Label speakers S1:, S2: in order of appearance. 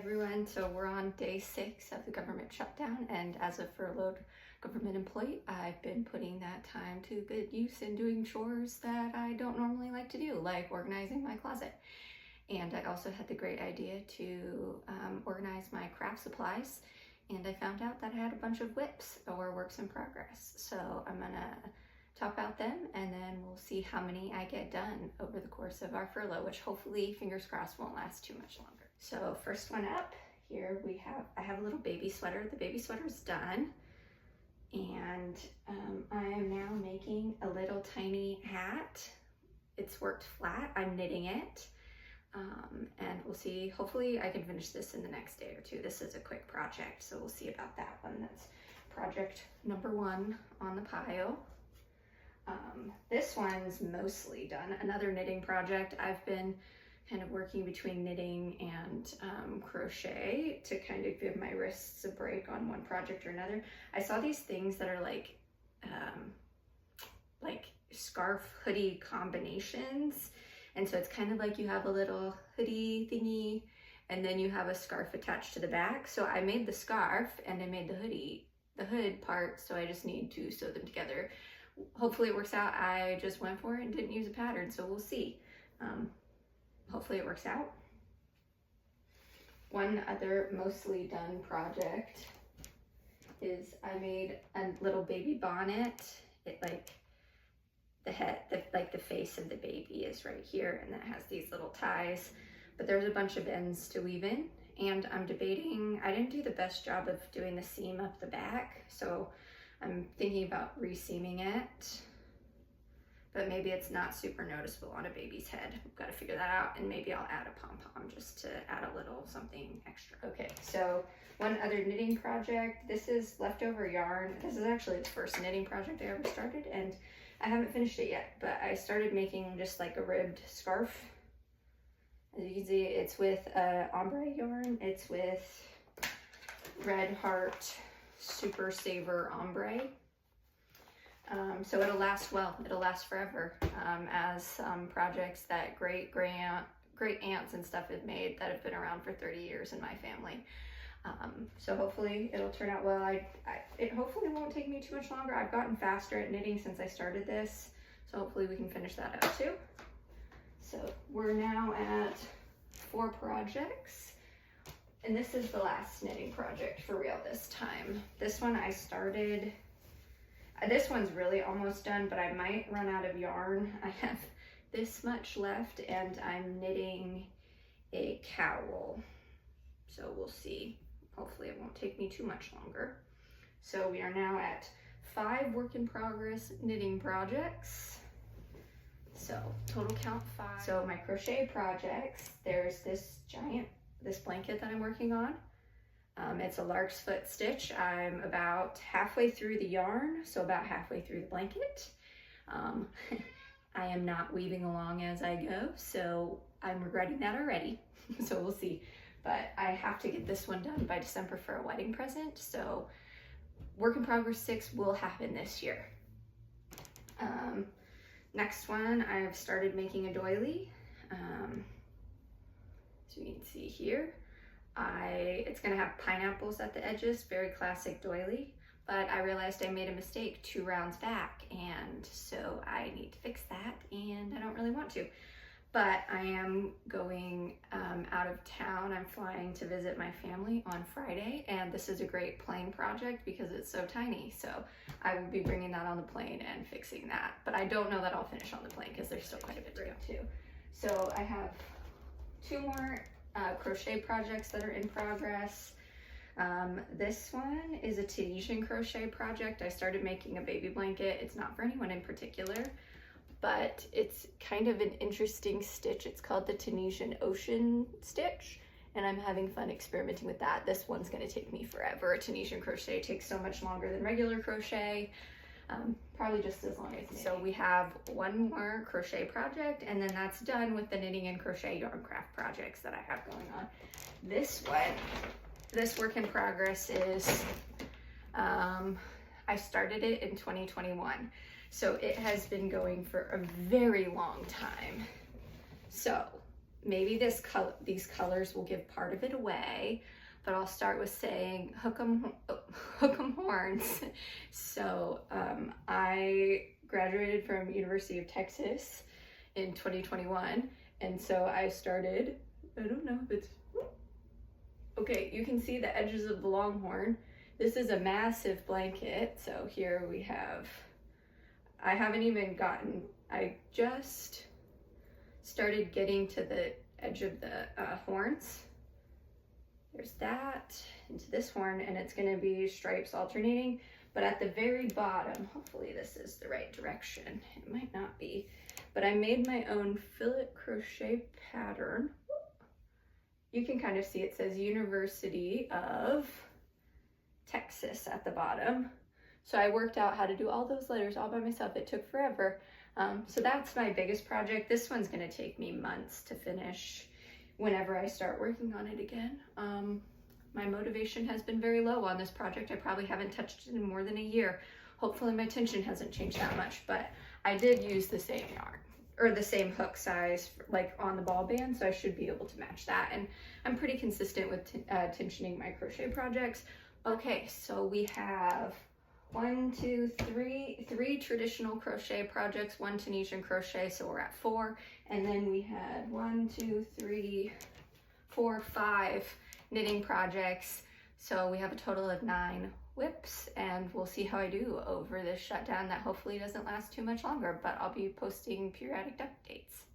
S1: everyone. So we're on day 6 of the government shutdown, and as a furloughed government employee, I've been putting that time to good use in doing chores that I don't normally like to do, like organizing my closet. And I also had the great idea to organize my craft supplies, and I found out that I had a bunch of whips or works in progress. So I'm gonna talk about them, and then we'll see how many I get done over the course of our furlough, which hopefully, fingers crossed, won't last too much longer. So first one up, here I have a little baby sweater. The baby sweater's done, and I am now making a little tiny hat. It's worked flat, I'm knitting it, and we'll see. Hopefully I can finish this in the next day or two. This is a quick project, so we'll see about that one. That's project number 1 on the pile. This one's mostly done. Another knitting project. I've been kind of working between knitting and crochet to kind of give my wrists a break on one project or another. I saw these things that are like scarf hoodie combinations, and so it's kind of like you have a little hoodie thingy and then you have a scarf attached to the back. So I made the scarf and I made the hood part, so I just need to sew them together. Hopefully it works out. I just went for it and didn't use a pattern, so we'll see. Hopefully it works out. One other mostly done project is I made a little baby bonnet. It the face of the baby is right here, and then it has these little ties, but there's a bunch of ends to weave in, and I'm debating, I didn't do the best job of doing the seam up the back, so I'm thinking about re-seaming it, but maybe it's not super noticeable on a baby's head. We've got to figure that out, and maybe I'll add a pom-pom just to add a little something extra. Okay, so one other knitting project. This is leftover yarn. This is actually the first knitting project I ever started, and I haven't finished it yet, but I started making just like a ribbed scarf. As you can see, it's with ombre yarn. It's with Red Heart Super Saver ombre. So it'll last well, it'll last forever, as some projects that great aunts and stuff have made that have been around for 30 years in my family. So hopefully it'll turn out well. It hopefully won't take me too much longer. I've gotten faster at knitting since I started this, so hopefully we can finish that up too. So we're now at 4 projects, and this is the last knitting project for real this time. This one I started, this one's really almost done, but I might run out of yarn. I have this much left, and I'm knitting a cowl, so we'll see. Hopefully it won't take me too much longer. So we are now at 5 work in progress knitting projects. So total count 5. So my crochet projects, there's this blanket that I'm working on. It's a lark's foot stitch. I'm about halfway through the yarn, so about halfway through the blanket. I am not weaving along as I go, so I'm regretting that already. So we'll see. But I have to get this one done by December for a wedding present, so work in progress 6 will happen this year. Next one, I've started making a doily. So you can see here, it's gonna have pineapples at the edges, very classic doily, but I realized I made a mistake 2 rounds back, and so I need to fix that, and I don't really want to. But I am going out of town. I'm flying to visit my family on Friday, and this is a great plane project because it's so tiny. So I will be bringing that on the plane and fixing that. But I don't know that I'll finish on the plane because there's still quite a bit to go too. So I have 2 more crochet projects that are in progress. This one is a Tunisian crochet project. I started making a baby blanket. It's not for anyone in particular, but it's kind of an interesting stitch. It's called the Tunisian Ocean stitch, and I'm having fun experimenting with that. This one's gonna take me forever. Tunisian crochet takes so much longer than regular crochet, probably just as long as knitting. So we have 1 more crochet project, and then that's done with the knitting and crochet yarn craft projects that I have going on. This work in progress is, I started it in 2021. So it has been going for a very long time. So maybe these colors will give part of it away, but I'll start with saying hook 'em horns. So I graduated from University of Texas in 2021, and so I started, I don't know if it's, okay, you can see the edges of the longhorn. This is a massive blanket, so here we have, I haven't even gotten, I just started getting to the edge of the horns. There's that, into this horn, and it's gonna be stripes alternating, but at the very bottom, hopefully this is the right direction, it might not be, but I made my own fillet crochet pattern. You can kind of see it says University of Texas at the bottom. So I worked out how to do all those letters all by myself. It took forever. So that's my biggest project. This one's gonna take me months to finish whenever I start working on it again. My motivation has been very low on this project. I probably haven't touched it in more than a year. Hopefully my tension hasn't changed that much, but I did use the same yarn or the same hook size like on the ball band, so I should be able to match that. And I'm pretty consistent with tensioning my crochet projects. Okay, so we have three traditional crochet projects, one Tunisian crochet, so we're at 4, and then we had 5 knitting projects, so we have a total of 9 whips, and we'll see how I do over this shutdown that hopefully doesn't last too much longer, but I'll be posting periodic updates.